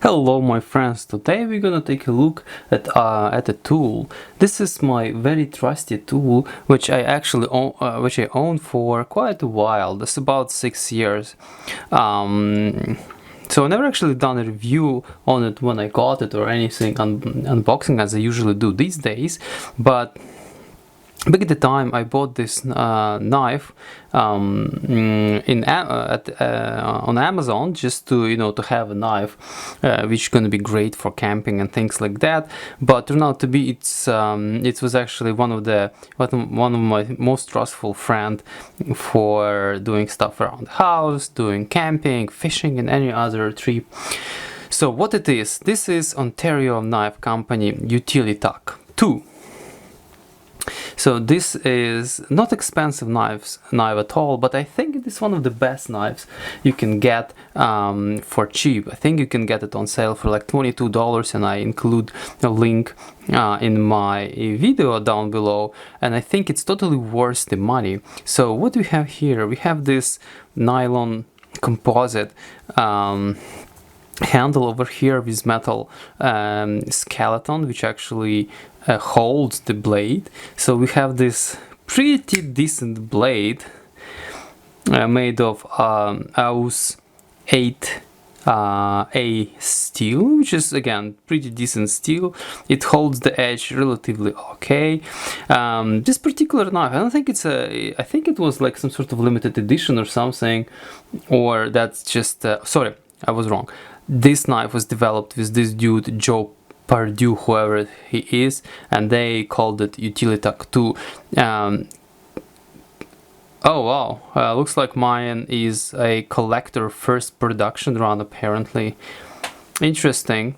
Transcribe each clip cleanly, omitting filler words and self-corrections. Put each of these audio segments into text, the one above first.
Hello my friends, today we're gonna take a look at a tool. This is my very trusty tool which I actually own for quite a while. That's about 6 years. So I never actually done a review on it when I got it or anything, unboxing as I usually do these days, but back at the time I bought this knife on Amazon, just to to have a knife which is going to be great for camping and things like that. But turned out to be it was actually one of my most trustful friend for doing stuff around the house, doing camping, fishing, and any other trip. So what it is, this is Ontario knife company Utilitac II. So this is not expensive knife at all, but I think it is one of the best knives you can get for cheap. I think you can get it on sale for like $22, and I include a link in my video down below, and I think it's totally worth the money. So what do we have here? We have this nylon composite handle over here with metal skeleton which actually holds the blade. So we have this pretty decent blade made of AUS 8A steel, which is again pretty decent steel. It holds the edge relatively okay. This particular knife, I think it was like some sort of limited edition or something, or that's just sorry, I was wrong. This knife was developed with this dude Joe Pardue, whoever he is, and they called it Utilitac II. Oh wow, looks like mine is a collector first production run apparently. Interesting.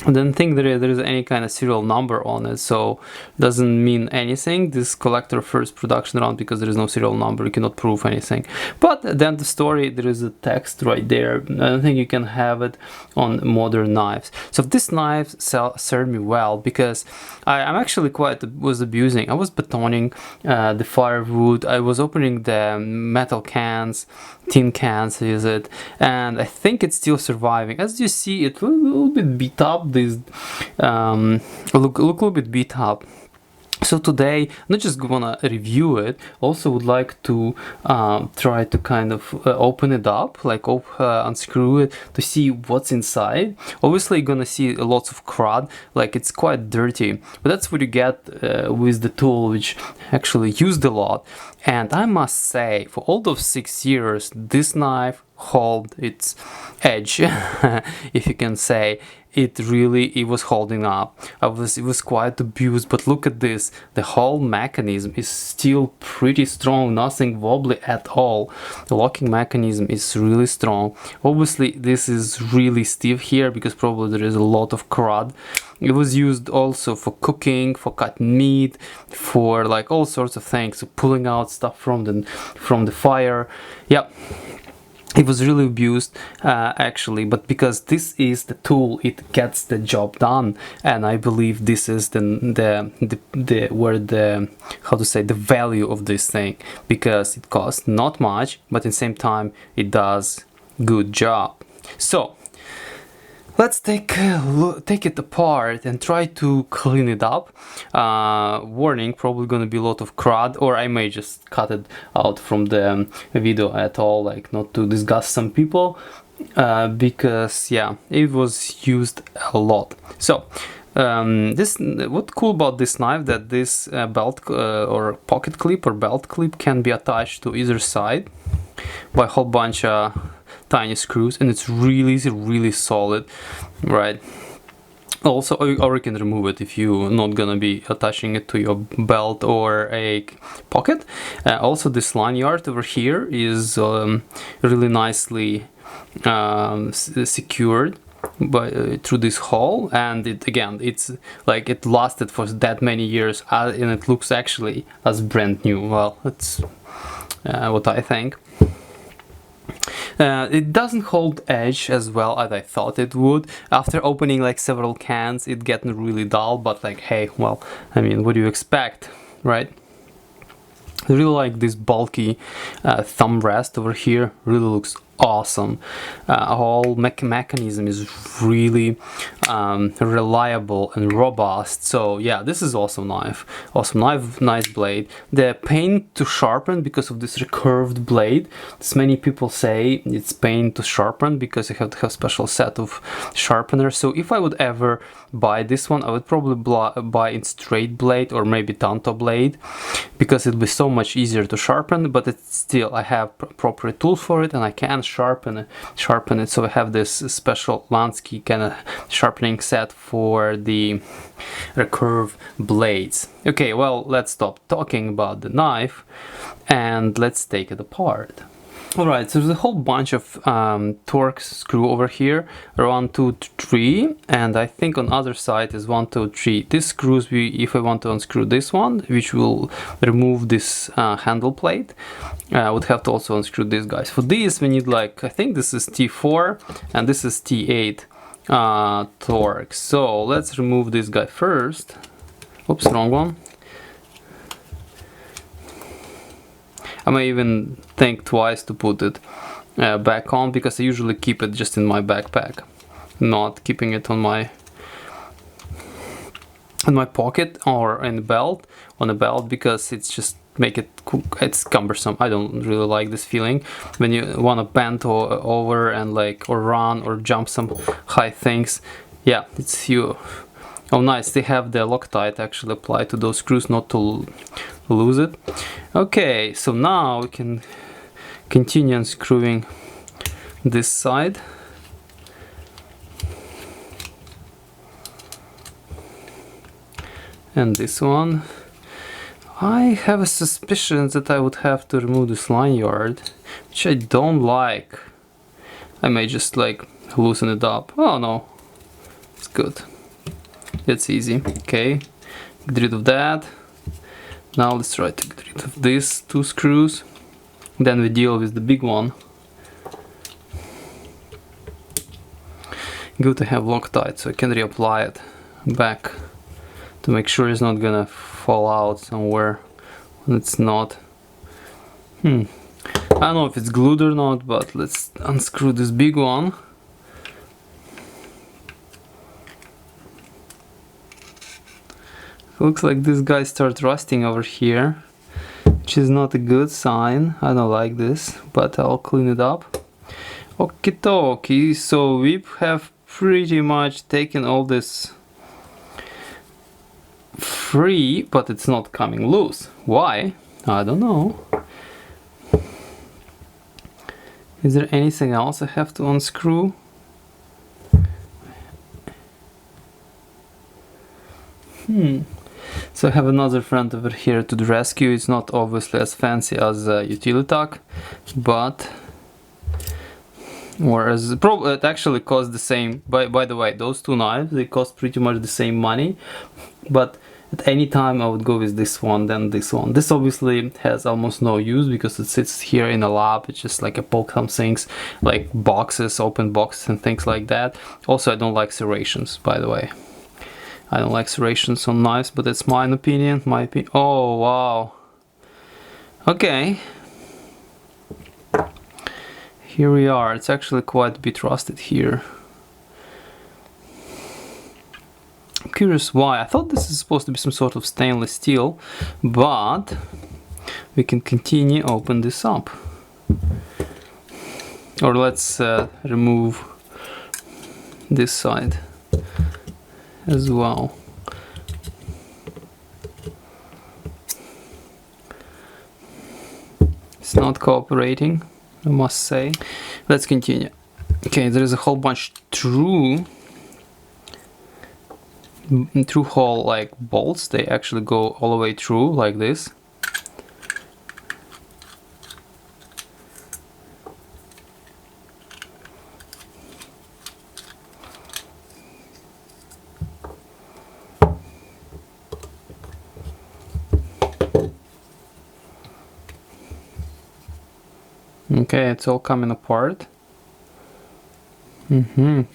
I don't think there is any kind of serial number on it, so doesn't mean anything, this collector first production run, because there is no serial number. You cannot prove anything. But then the story, there is a text right there. I don't think you can have it on modern knives. So this knife served me well, because I'm actually was abusing. I was betoning the firewood, I was opening the metal cans, tin cans with it, and I think it's still surviving. As you see, it's a little bit beat up. This look a little bit beat up. So today I'm not just gonna review it, also would like to try to kind of open it up, like unscrew it to see what's inside. Obviously you're gonna see lots of crud, like it's quite dirty, but that's what you get with the tool, which actually used a lot. And I must say, for all those 6 years, this knife held its edge, if you can say. It was holding up. It was quite abused, but look at this. The whole mechanism is still pretty strong, nothing wobbly at all. The locking mechanism is really strong. Obviously this is really stiff here because probably there is a lot of crud. It was used also for cooking, for cutting meat, for like all sorts of things, so pulling out stuff from the fire. Yeah. It was really abused actually, but because this is the tool, it gets the job done, and I believe this is the how to say, the value of this thing, because it costs not much, but at the same time it does good job. So let's take it apart and try to clean it up. Warning, probably gonna be a lot of crud, or I may just cut it out from the video at all, like not to disgust some people, because yeah, it was used a lot. So what's cool about this knife, that this belt or pocket clip or belt clip can be attached to either side by a whole bunch of tiny screws, and it's really solid, right? Also, or you can remove it if you're not gonna be attaching it to your belt or a pocket. Also, this lanyard over here is really nicely secured through this hole, and it's like it lasted for that many years, and it looks actually as brand new. Well, that's what I think. It doesn't hold edge as well as I thought it would. After opening like several cans, it getting really dull, but like, hey, well, I mean, what do you expect, right? I really like this bulky thumb rest over here, really looks awesome. Whole mechanism is really reliable and robust. So yeah, this is awesome knife. Awesome knife, nice blade. The pain to sharpen because of this recurved blade. As many people say it's pain to sharpen because you have to have special set of sharpeners. So if I would ever buy this one, I would probably buy in straight blade or maybe tanto blade, because it'll be so much easier to sharpen. But it's still, I have appropriate tools for it and I can sharpen it. So I have this special Lansky kind of sharpening set for the recurve blades. Okay, well, let's stop talking about the knife and let's take it apart. Alright, so there's a whole bunch of Torx screw over here, 1, 2, 3, and I think on other side is 1, 2, 3. These screws, if I want to unscrew this one, which will remove this handle plate, I would have to also unscrew these guys. For these we need, like, I think this is T4 and this is T8 Torx. So let's remove this guy first. Oops, wrong one. I may even think twice to put it back on, because I usually keep it just in my backpack, not keeping it on my pocket or in the belt, on a belt, because it's just it's cumbersome. I don't really like this feeling when you want to bend over and or run or jump some high things. Yeah, it's you. Oh nice, they have the Loctite actually applied to those screws not to lose it. Okay, so now we can continue unscrewing this side. And this one. I have a suspicion that I would have to remove this lanyard, which I don't like. I may just loosen it up. Oh no, it's good. It's easy. Okay, get rid of that. Now let's try to get rid of these 2 screws. Then we deal with the big one. Good to have Loctite so I can reapply it back to make sure it's not gonna fall out somewhere when it's not. I don't know if it's glued or not, but let's unscrew this big one. Looks like this guy starts rusting over here, which is not a good sign. I don't like this, but I'll clean it up. Okie dokie, so we have pretty much taken all this free, but it's not coming loose. Why? I don't know. Is there anything else I have to unscrew? So I have another friend over here to the rescue. It's not obviously as fancy as Utilitac, but it actually costs the same. By the way, those 2 knives, they cost pretty much the same money, but at any time I would go with this one than this one. This obviously has almost no use because it sits here in a lab. It's just like a poke some things, like boxes, open boxes and things like that. Also, I don't like serrations, by the way. I don't like serrations on knives, but that's my opinion. Oh wow. Okay. Here we are. It's actually quite a bit rusted here. I'm curious why. I thought this is supposed to be some sort of stainless steel, but we can continue open this up. Or let's remove this side as well. It's not cooperating, I must say. Let's continue. Okay, there is a whole bunch through hole bolts. They actually go all the way through like this. Okay, it's all coming apart. Okay,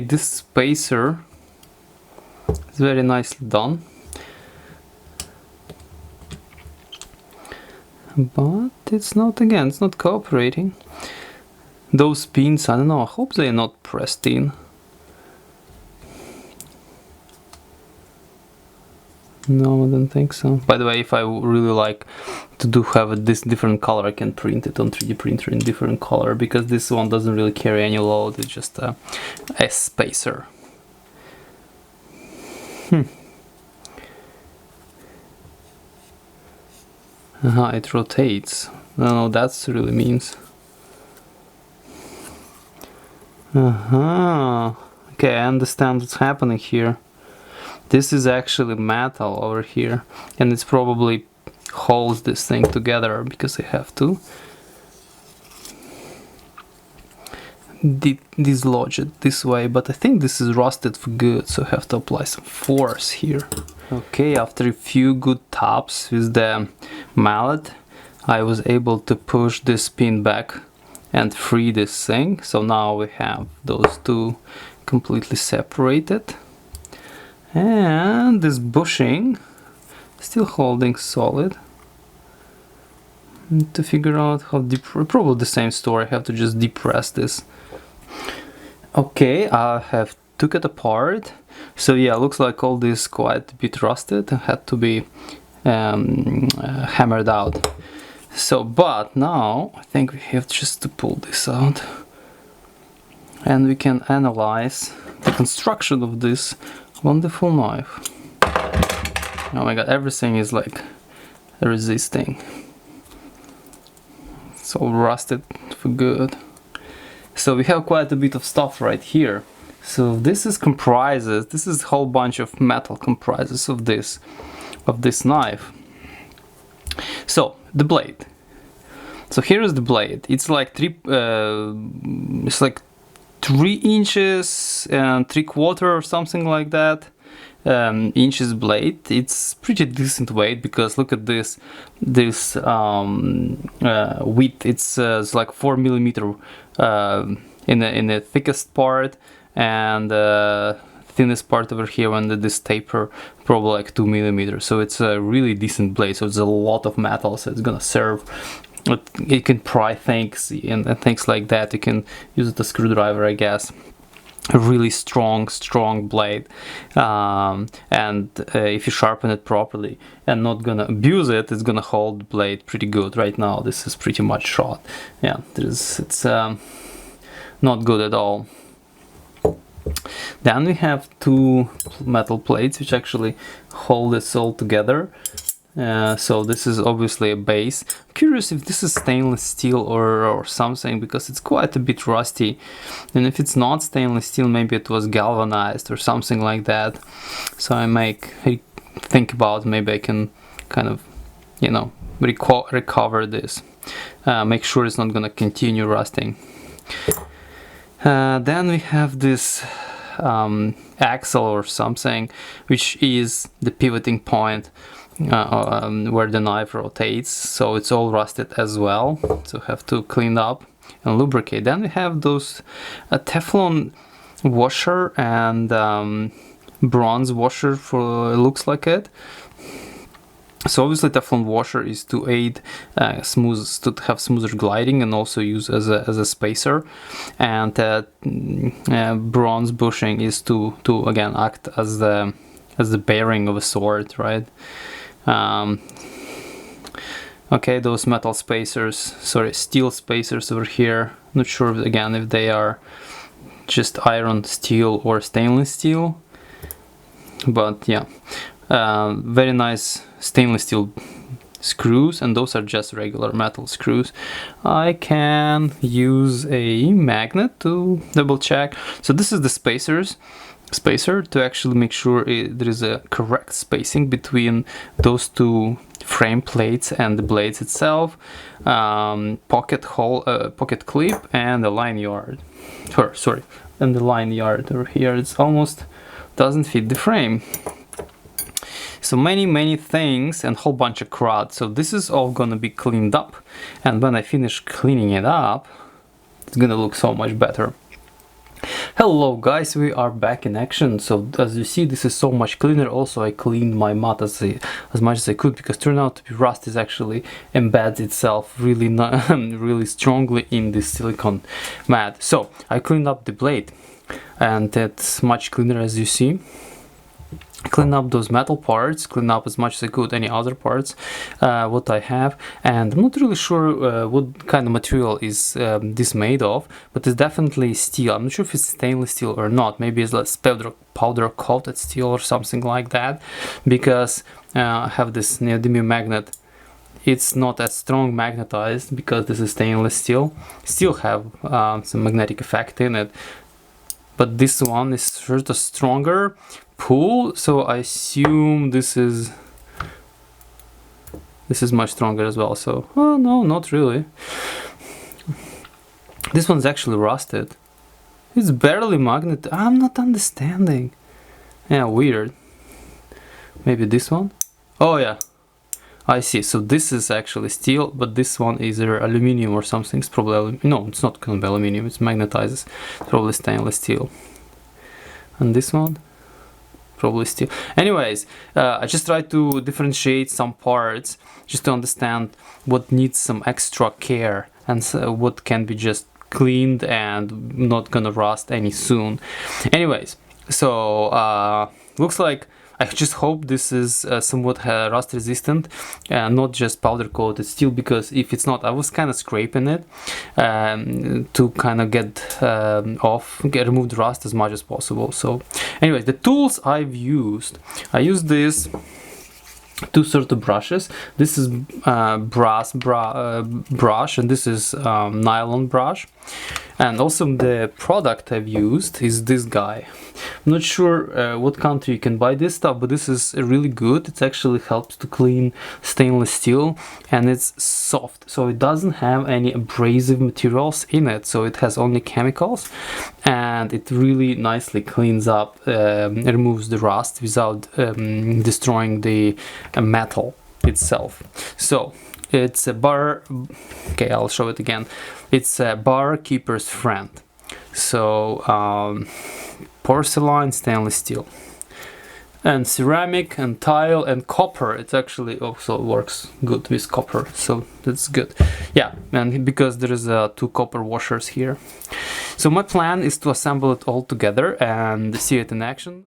this spacer is very nicely done. but it's not, again, it's not cooperating. Those pins, I don't know, I hope they're not pressed in. No, I don't think so. By the way, if I really like to have this different color, I can print it on 3D printer in different color, because this one doesn't really carry any load, it's just a spacer. It rotates. No, that's really means. Okay, I understand what's happening here. This is actually metal over here, and it's probably holds this thing together, because I have to dislodge it this way, but I think this is rusted for good, so I have to apply some force here. Okay, after a few good taps with the mallet, I was able to push this pin back and free this thing, so now we have those two completely separated. And this bushing still holding solid. Need to figure out how deep, probably the same story, I have to just depress this. Okay, I have took it apart. So yeah, looks like all this quite a bit rusted and had to be hammered out. So, but now I think we have just to pull this out, and we can analyze the construction of this wonderful knife. Oh my god, everything is like resisting. It's all rusted for good. So we have quite a bit of stuff right here. So this is a whole bunch of metal comprises of this knife. So the blade. So here is the blade. It's like 3 inches and 3/4 or something like that inches blade. It's pretty decent weight, because look at this width. It's like 4 millimeter in the thickest part, and thinnest part over here under this taper probably like 2 millimeters. So it's a really decent blade. So it's a lot of metal, so it's gonna serve. It can pry things and things like that. You can use it as a screwdriver, I guess. A really strong blade, and if you sharpen it properly and not gonna abuse it, it's gonna hold the blade pretty good. Right now this is pretty much shot. Yeah, it's not good at all. Then we have 2 metal plates which actually hold this all together. So this is obviously a base. I'm curious if this is stainless steel or something, because it's quite a bit rusty. And if it's not stainless steel, maybe it was galvanized or something like that. So I think about maybe I can kind of, you know, recover this. Make sure it's not gonna continue rusting. Then we have this axle or something, which is the pivoting point where the knife rotates. So it's all rusted as well, so have to clean up and lubricate. Then we have those Teflon washer and bronze washer, for looks like it. So obviously Teflon washer is to aid to have smoother gliding, and also use as a spacer, and bronze bushing is to again act as the bearing of a sword, right? Okay, those metal spacers, sorry, steel spacers over here. Not sure again if they are just iron, steel, or stainless steel, but yeah, very nice stainless steel screws, and those are just regular metal screws. I can use a magnet to double check. So this is the spacer to actually make sure there is a correct spacing between those 2 frame plates and the blades itself. Pocket clip and the line yard, and the line yard over here, it's almost doesn't fit the frame. So many things and whole bunch of crud. So this is all gonna be cleaned up, and when I finish cleaning it up, it's gonna look so much better. Hello guys, we are back in action. So as you see, this is so much cleaner. Also, I cleaned my mat as much as I could, because turned out to be rust is actually embeds itself really really strongly in this silicone mat. So I cleaned up the blade, and it's much cleaner as you see. Clean up those metal parts, clean up as much as I could any other parts what I have, and I'm not really sure what kind of material is this made of, but it's definitely steel. I'm not sure if it's stainless steel or not. Maybe it's like powder coated steel or something like that, because I have this neodymium magnet. It's not as strong magnetized because this is stainless steel. Still have some magnetic effect in it, but this one is sort of stronger pull, so I assume this is much stronger as well. So no, not really. This one's actually rusted. It's barely magnet. I'm not understanding. Yeah, weird. Maybe this one. Oh yeah, I see. So this is actually steel, but this one is either aluminum or something. It's probably no, it's not gonna be aluminum. It's magnetizes. It's probably stainless steel. And this one, probably steel. Anyways, I just try to differentiate some parts just to understand what needs some extra care and what can be just cleaned and not gonna rust any soon. Anyways, so looks like I just hope this is somewhat rust resistant, not just powder coated steel, because if it's not, I was kind of scraping it to kind of get remove the rust as much as possible. So anyways, the tools I've used, I used this two sort of brushes. This is brass brush, and this is nylon brush. And also the product I've used is this guy. I'm not sure what country you can buy this stuff, but this is really good. It actually helps to clean stainless steel, and it's soft, so it doesn't have any abrasive materials in it, so it has only chemicals, and it really nicely cleans up, removes the rust without destroying the metal itself. So it's a bar, okay, I'll show it again. It's a barkeeper's friend. So porcelain, stainless steel, and ceramic and tile and copper. It actually also works good with copper, so that's good. Yeah, and because there is two copper washers here. So my plan is to assemble it all together and see it in action.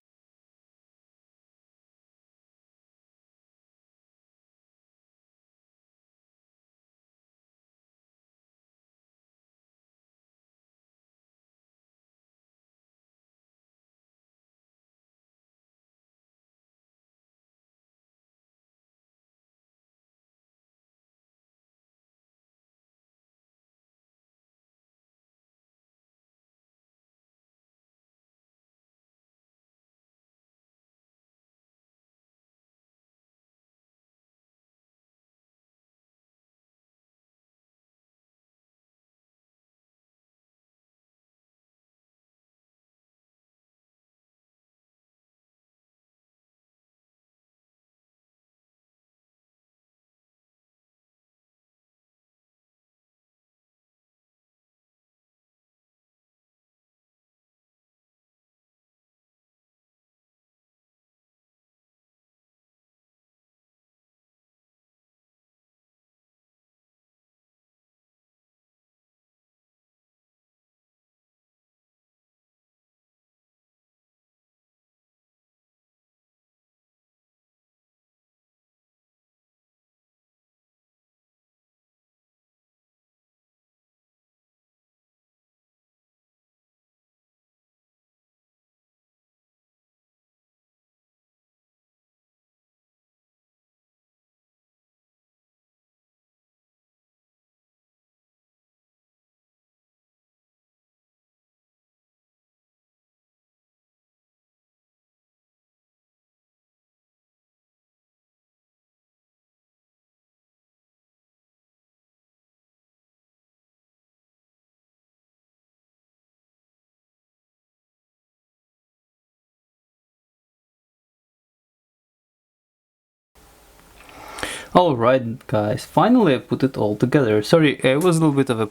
Alright guys, finally I put it all together. Sorry, it was a little bit of a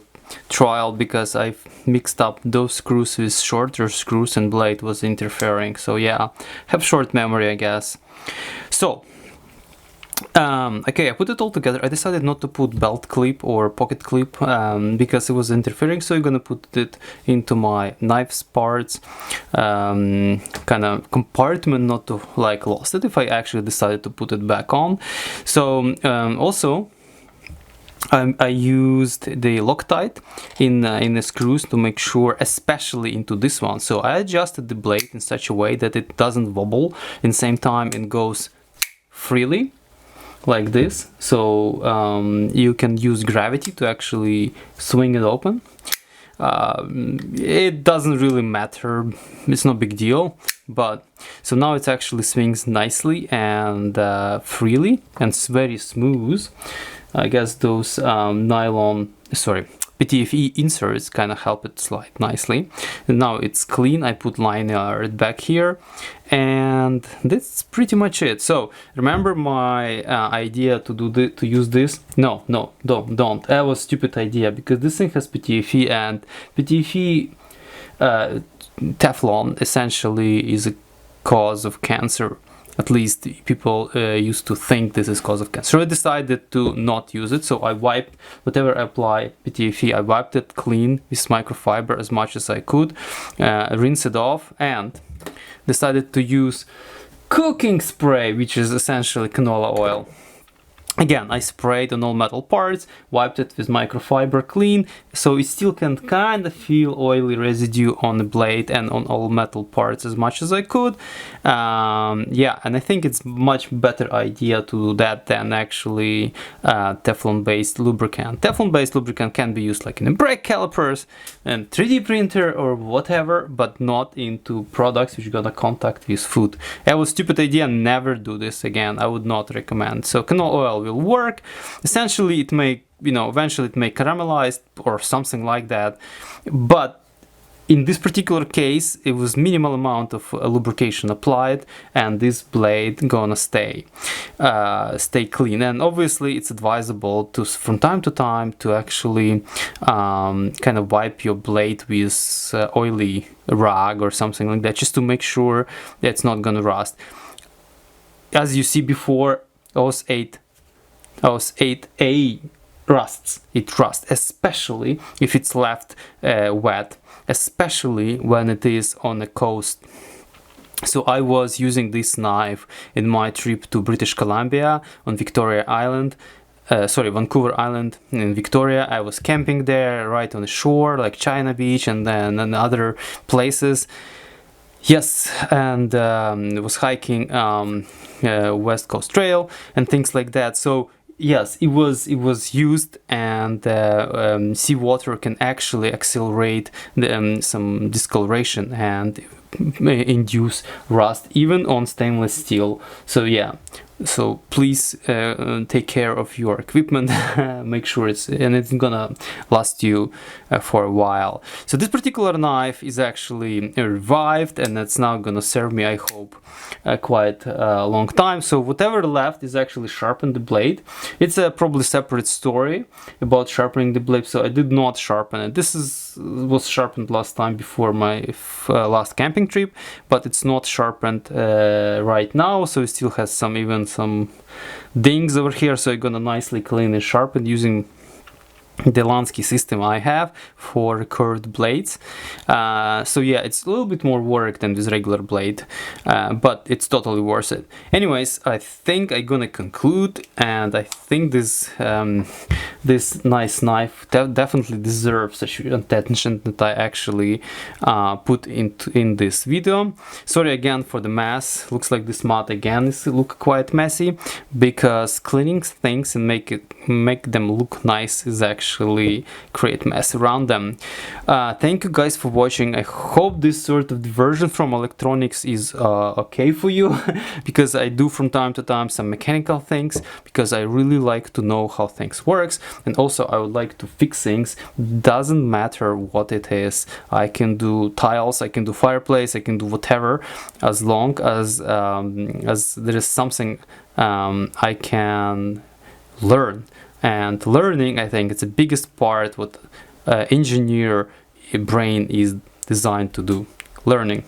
trial because I mixed up those screws with shorter screws and blade was interfering. So yeah, have short memory, I guess. So okay, I put it all together. I decided not to put belt clip or pocket clip because it was interfering, so I'm gonna put it into my knife's parts kind of compartment, not to like lost it if I actually decided to put it back on. So also I used the Loctite in the screws to make sure, especially into this one. So I adjusted the blade in such a way that it doesn't wobble. In the same time, it goes freely like this. So you can use gravity to actually swing it open. It doesn't really matter. It's no big deal. But so now it actually swings nicely and freely, and it's very smooth. I guess those PTFE inserts kind of help it slide nicely. And now it's clean. I put liner back here, and that's pretty much it. So remember my idea to use this? No, don't. That was a stupid idea because this thing has PTFE, and PTFE Teflon essentially is a cause of cancer. At least people used to think this is cause of cancer. So I decided to not use it. So I wiped whatever I apply PTFE. I wiped it clean with microfiber as much as I could, rinse it off, and decided to use cooking spray, which is essentially canola oil. Again, I sprayed on all metal parts, wiped it with microfiber clean, so it still can kind of feel oily residue on the blade and on all metal parts as much as I could. Yeah, and I think it's much better idea to do that than actually Teflon-based lubricant. Teflon-based lubricant can be used like in brake calipers and 3D printer or whatever, but not into products which are gonna contact with food. That was a stupid idea. Never do this again. I would not recommend. So canola oil will work. Essentially it may, eventually it may caramelize or something like that, but in this particular case it was minimal amount of lubrication applied, and this blade gonna stay clean. And obviously it's advisable to from time to time to actually kind of wipe your blade with oily rag or something like that, just to make sure that it's not gonna rust. As you see before, OS 8A rusts. It rusts, especially if it's left wet, especially when it is on the coast. So I was using this knife in my trip to British Columbia on Vancouver Island in Victoria. I was camping there right on the shore, like China Beach and then other places. Yes, and was hiking West Coast Trail and things like that. So yes, it was used, and seawater can actually accelerate some discoloration and induce rust even on stainless steel. So yeah, so please take care of your equipment. Make sure it's gonna last you for a while. So this particular knife is actually revived, and it's now gonna serve me, I hope, quite a long time. So whatever left is actually sharpen the blade. It's a probably separate story about sharpening the blade, so I did not sharpen it. This was sharpened last time before my last camping trip, but it's not sharpened right now, so it still has some dings over here. So I'm gonna nicely clean and sharpen using the Lansky system I have for curved blades. So yeah, it's a little bit more work than this regular blade, but it's totally worth it. Anyways, I think I'm gonna conclude, and I think this this nice knife definitely deserves such attention that I actually put in this video. Sorry again for the mess. Looks like this mat again is look quite messy, because cleaning things and make them look nice is actually create mess around them. Thank you guys for watching. I hope this sort of diversion from electronics is okay for you, because I do from time to time some mechanical things, because I really like to know how things works, and also I would like to fix things. Doesn't matter what it is. I can do tiles, I can do fireplace, I can do whatever, as long as there is something I can learn. And learning, I think, it's the biggest part what engineer brain is designed to do: learning.